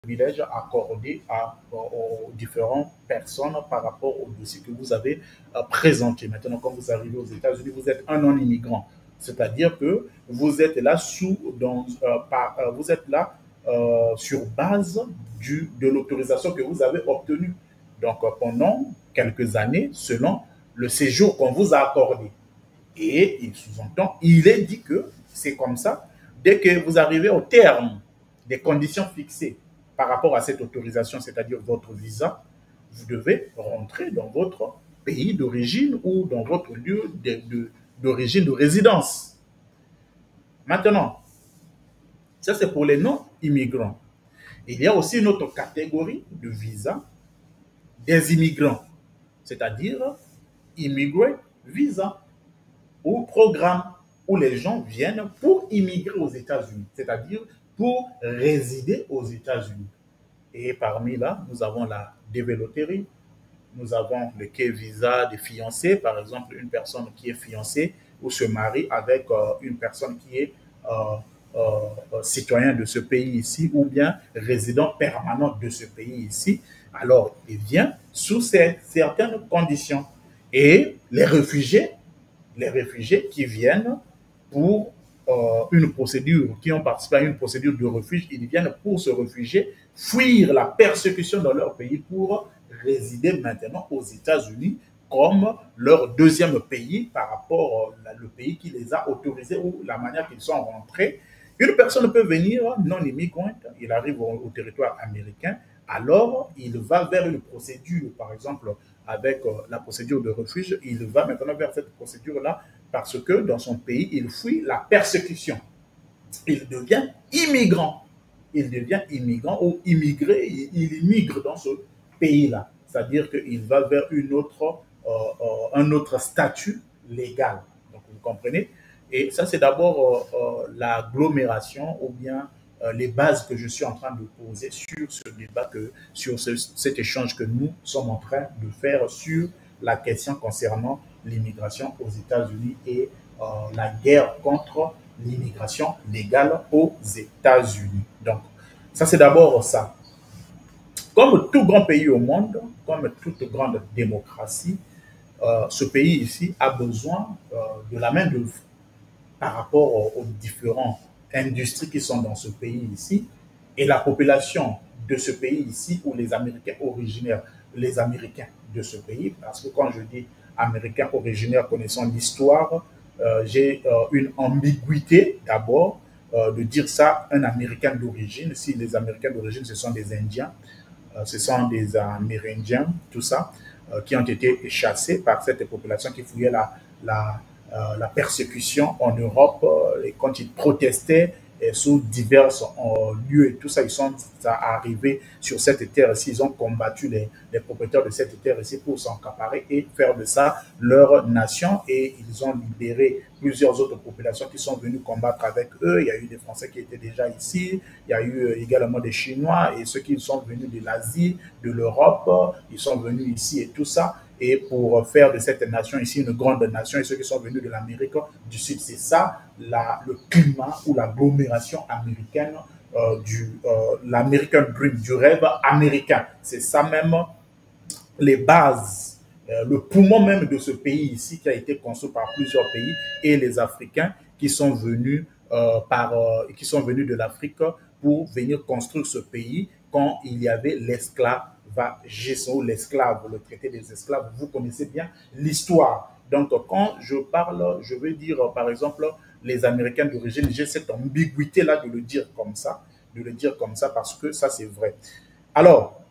privilèges accordés aux différentes personnes par rapport au dossier que vous avez présenté. Maintenant, quand vous arrivez aux États-Unis, vous êtes un non-immigrant. C'est-à-dire que vous êtes là, vous êtes là sur base de l'autorisation que vous avez obtenue. Donc, pendant quelques années, selon le séjour qu'on vous a accordé. Et il sous-entend, il est dit que c'est comme ça, dès que vous arrivez au terme des conditions fixées par rapport à cette autorisation, c'est-à-dire votre visa, vous devez rentrer dans votre pays d'origine ou dans votre lieu d'origine de résidence. Maintenant, ça c'est pour les non-immigrants. Il y a aussi une autre catégorie de visa des immigrants, c'est-à-dire immigrant visa ou programme où les gens viennent pour immigrer aux États-Unis, c'est-à-dire pour résider aux États-Unis. Et parmi là, nous avons la dévéloterie, nous avons le quai visa des fiancés, par exemple, une personne qui est fiancée ou se marie avec une personne qui est citoyen de ce pays ici ou bien résident permanent de ce pays ici. Alors, il vient sous certaines conditions. Et les réfugiés qui viennent pour une procédure, qui ont participé à une procédure de refuge, ils viennent pour se réfugier, fuir la persécution dans leur pays pour résider maintenant aux États-Unis comme leur deuxième pays par rapport au pays qui les a autorisés ou la manière qu'ils sont rentrés. Une personne peut venir non immigrante, il arrive au territoire américain, alors il va vers une procédure, par exemple, avec la procédure de refuge, il va maintenant vers cette procédure-là parce que dans son pays, il fuit la persécution. Il devient immigrant. Il devient immigrant ou immigré, il immigre dans ce pays-là. C'est-à-dire qu'il va vers un autre statut légal. Donc, vous comprenez? Et ça, c'est d'abord l'agglomération ou bien les bases que je suis en train de poser sur ce débat, sur cet échange que nous sommes en train de faire sur la question concernant l'immigration aux États-Unis et la guerre contre l'immigration légale aux États-Unis. Donc, ça, c'est d'abord ça. Comme tout grand pays au monde, comme toute grande démocratie, ce pays ici a besoin de la main-d'œuvre par rapport aux différentes industries qui sont dans ce pays ici et la population de ce pays ici ou les Américains originaires, les Américains de ce pays, parce que quand je dis Américains originaires connaissant l'histoire, j'ai une ambiguïté d'abord de dire ça un Américain d'origine, si les Américains d'origine ce sont des Indiens, ce sont des Amérindiens, tout ça, qui ont été chassés par cette population qui fouillait la persécution en Europe et quand ils protestaient sous divers lieux et tout ça, ils sont arrivés sur cette terre ici, ils ont combattu les propriétaires de cette terre ici pour s'encaparer et faire de ça leur nation et ils ont libéré plusieurs autres populations qui sont venues combattre avec eux. Il y a eu des Français qui étaient déjà ici, il y a eu également des Chinois et ceux qui sont venus de l'Asie, de l'Europe, ils sont venus ici et tout ça et pour faire de cette nation ici une grande nation et ceux qui sont venus de l'Amérique du Sud. C'est ça le climat ou l'agglomération américaine l'American Dream, du rêve américain. C'est ça même les bases, le poumon même de ce pays ici qui a été construit par plusieurs pays et les Africains qui sont venus, qui sont venus de l'Afrique pour venir construire ce pays quand il y avait l'esclavagisme ou l'esclave, le traité des esclaves. Vous connaissez bien l'histoire. Donc, quand je parle, je veux dire, par exemple, les Américains d'origine, j'ai cette ambiguïté-là de le dire comme ça, parce que ça, c'est vrai. Alors,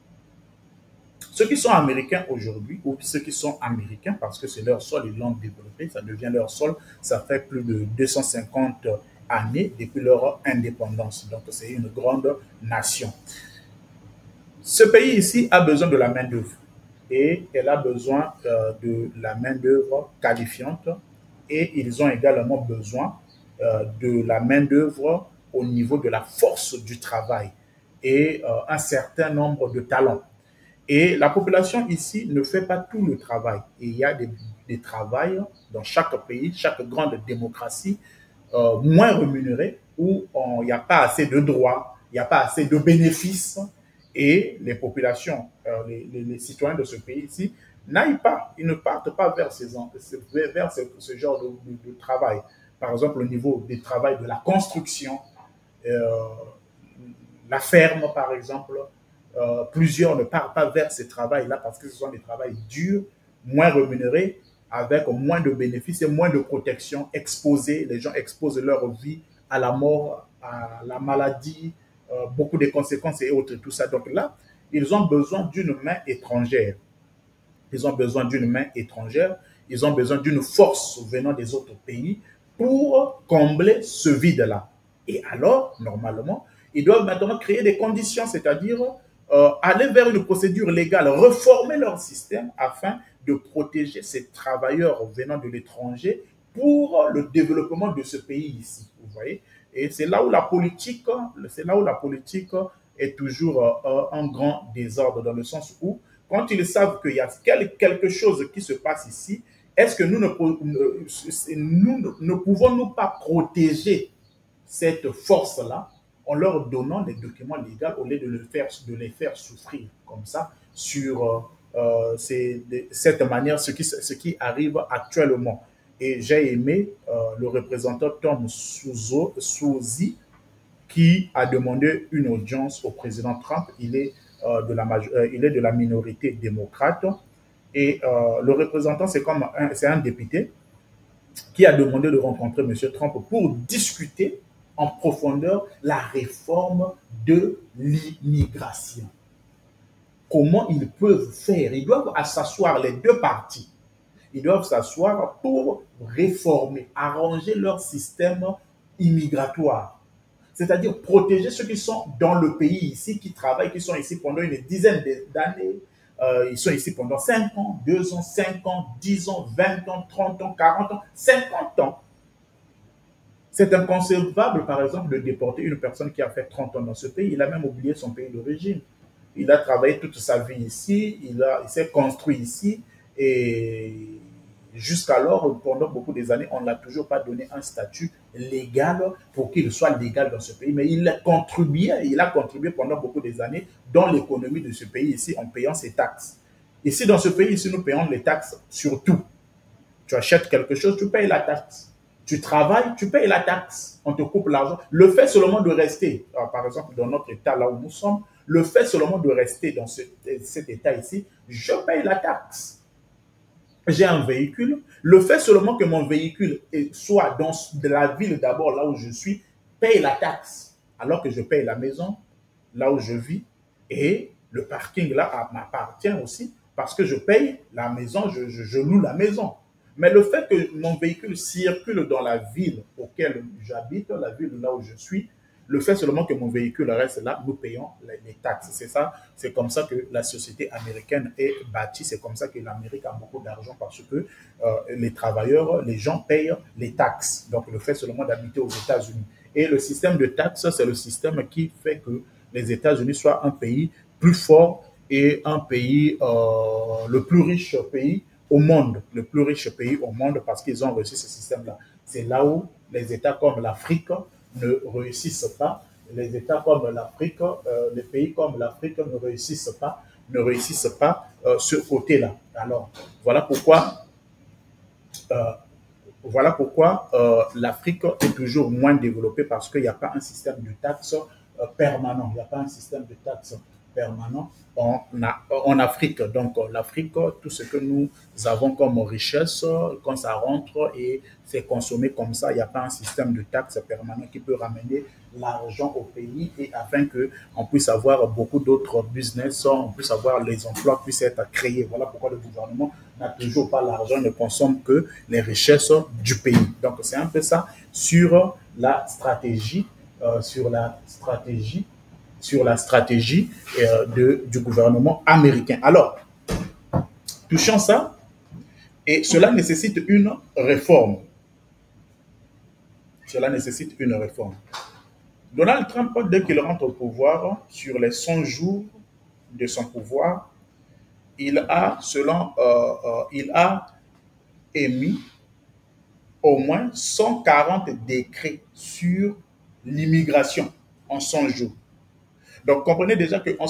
ceux qui sont américains aujourd'hui, ou ceux qui sont américains parce que c'est leur sol, ils l'ont développé, ça devient leur sol, ça fait plus de 250 années depuis leur indépendance. Donc, c'est une grande nation. Ce pays ici a besoin de la main-d'œuvre et elle a besoin de la main-d'œuvre qualifiante et ils ont également besoin de la main-d'œuvre au niveau de la force du travail et un certain nombre de talents. Et la population ici ne fait pas tout le travail. Et il y a des travails dans chaque pays, chaque grande démocratie, moins rémunérés, où il n'y a pas assez de droits, il n'y a pas assez de bénéfices, et les populations, les citoyens de ce pays ici, n'aillent pas, ils ne partent pas vers, vers ce genre de travail. Par exemple, au niveau du travail de la construction, euh, la ferme, par exemple, plusieurs ne partent pas vers ce travail-là parce que ce sont des travails durs, moins rémunérés, avec moins de bénéfices et moins de protection, exposés. Les gens exposent leur vie à la mort, à la maladie, beaucoup de conséquences et autres, tout ça. Donc là, ils ont besoin d'une main étrangère. Ils ont besoin d'une main étrangère. Ils ont besoin d'une force venant des autres pays pour combler ce vide-là. Et alors, normalement, ils doivent maintenant créer des conditions, c'est-à-dire aller vers une procédure légale, reformer leur système afin de protéger ces travailleurs venant de l'étranger pour le développement de ce pays ici. Vous voyez? Et c'est là où la politique est toujours un grand désordre dans le sens où, quand ils savent qu'il y a quelque chose qui se passe ici, est-ce que ne pouvons-nous pas protéger cette force-là en leur donnant des documents légaux au lieu de les faire souffrir comme ça sur cette manière, ce qui arrive actuellement. Et j'ai aimé le représentant Tom Suozzi qui a demandé une audience au président Trump. Il est de la minorité démocrate. Et le représentant, c'est un député qui a demandé de rencontrer M. Trump pour discuter en profondeur la réforme de l'immigration. Comment ils peuvent faire? Ils doivent s'asseoir, les deux parties. Ils doivent s'asseoir pour réformer, arranger leur système immigratoire. C'est-à-dire protéger ceux qui sont dans le pays ici, qui travaillent, qui sont ici pendant une dizaine d'années. Ils sont ici pendant 5 ans, 2 ans, 5 ans, 10 ans, 20 ans, 30 ans, 40 ans, 50 ans. C'est inconcevable, par exemple, de déporter une personne qui a fait 30 ans dans ce pays. Il a même oublié son pays d'origine. Il a travaillé toute sa vie ici, il s'est construit ici, et jusqu'alors, pendant beaucoup des années, on n'a toujours pas donné un statut légal pour qu'il soit légal dans ce pays. Mais il a contribué pendant beaucoup des années dans l'économie de ce pays ici en payant ses taxes. Ici, dans ce pays, ici, nous payons les taxes sur tout. Tu achètes quelque chose, tu payes la taxe. Tu travailles, tu payes la taxe. On te coupe l'argent. Le fait seulement de rester, par exemple, dans notre état là où nous sommes, le fait seulement de rester dans cet état ici, je paye la taxe. J'ai un véhicule. Le fait seulement que mon véhicule soit dans la ville d'abord, là où je suis, paye la taxe. Alors que je paye la maison, là où je vis, et le parking là m'appartient aussi, parce que je paye la maison, je loue la maison. Mais le fait que mon véhicule circule dans la ville auquel j'habite, la ville là où je suis, le fait seulement que mon véhicule reste là, nous payons les taxes. C'est ça, c'est comme ça que la société américaine est bâtie. C'est comme ça que l'Amérique a beaucoup d'argent parce que les travailleurs, les gens payent les taxes. Donc le fait seulement d'habiter aux États-Unis. Et le système de taxes, c'est le système qui fait que les États-Unis soient un pays plus fort et un pays, le plus riche pays au monde, le plus riche pays au monde parce qu'ils ont reçu ce système-là. C'est là où les États comme l'Afrique ne réussissent pas. Les États comme l'Afrique, les pays comme l'Afrique ne réussissent pas ce côté-là. Alors, voilà pourquoi, euh, l'Afrique est toujours moins développée parce qu'il n'y a pas un système de taxes permanent. Il n'y a pas un système de taxes permanent en Afrique. Donc, l'Afrique, tout ce que nous avons comme richesse, quand ça rentre et c'est consommé comme ça, il n'y a pas un système de taxes permanent qui peut ramener l'argent au pays et afin qu'on puisse avoir beaucoup d'autres business, on puisse avoir les emplois puissent être créés. Voilà pourquoi le gouvernement n'a toujours pas l'argent, ne consomme que les richesses du pays. Donc, c'est un peu ça sur la stratégie, du gouvernement américain. Alors, touchant ça, et cela nécessite une réforme. Cela nécessite une réforme. Donald Trump, dès qu'il rentre au pouvoir, sur les 100 jours de son pouvoir, il a émis au moins 140 décrets sur l'immigration en 100 jours. Donc, comprenez déjà qu'en